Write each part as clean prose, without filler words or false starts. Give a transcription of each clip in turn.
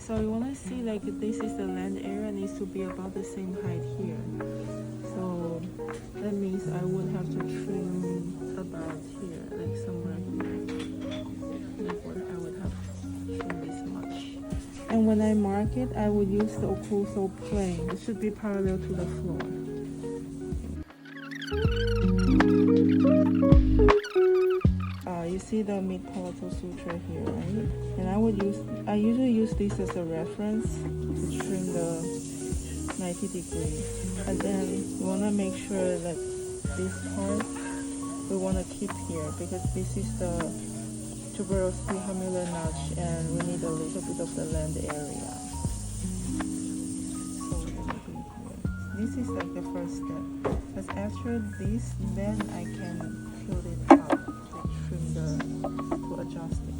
So you want to see like this is the land area needs to be about the same height here. So that means I would have to trim about here, like somewhere here. Like what I would have to trim this much. And when I mark it, I would use the occlusal plane. It should be parallel to the floor. You see the mid-palatal suture here, right? And I usually use this as a reference to trim the 90 degrees. And then you want to make sure that this part we want to keep here because this is the tuberosity humeral notch and we need a little bit of the land area. So this is like the first step. But after this, then I can fill it up to trim to adjust it.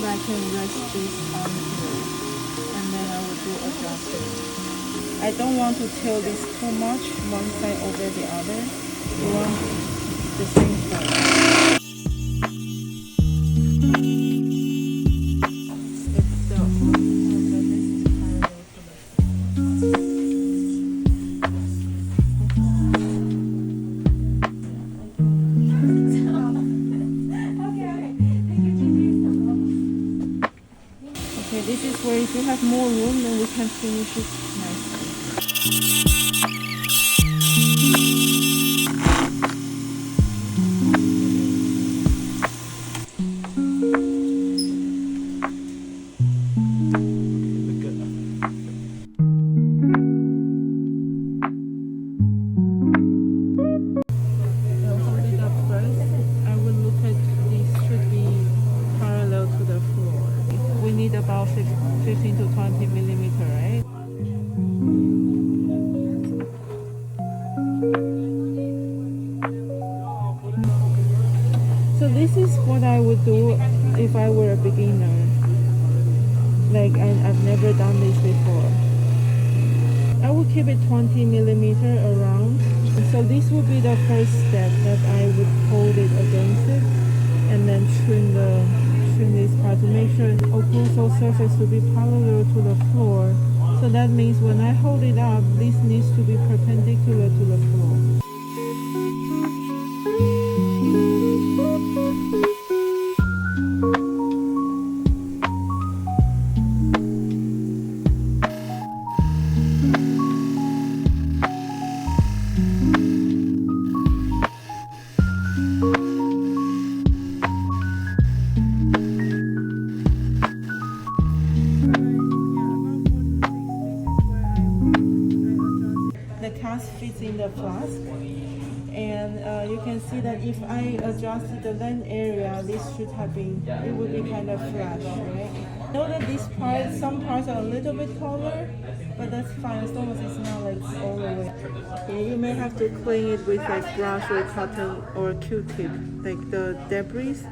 I can rest this on here and then I will do adjustment. I don't want to tilt this too much one side over the other. You want the same side. Okay, this is where if you have more room, then we can finish it nicely. I'll hold it up first. I will look at this should be parallel to the floor. We need about 15 to 20 millimeter, right? So this is what I would do if I were a beginner. Like I've never done this before. I would keep it 20 millimeter around. So this would be the first step that I would hold it against it and then trim this part to make sure occlusal surface will be parallel to the floor. So that means when I hold it up, this needs to be perpendicular to the floor. Fits in the flask, and you can see that if I adjusted the land area, this should have been, it would be kind of flat, right? Know that this part, some parts are a little bit taller, but that's fine as long as it's not like all the way. Okay, you may have to clean it with like brush or cotton or Q-tip, like the debris.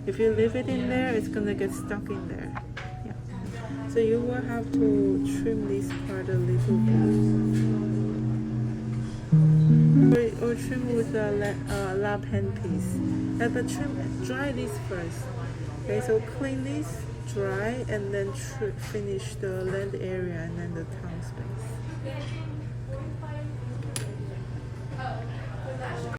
If you leave it in there, it's gonna get stuck in there. Yeah. So you will have to trim this part a little bit. Or trim with a lap hand piece. But dry this first. Okay, so clean this, dry, and then finish the land area and then the tongue space.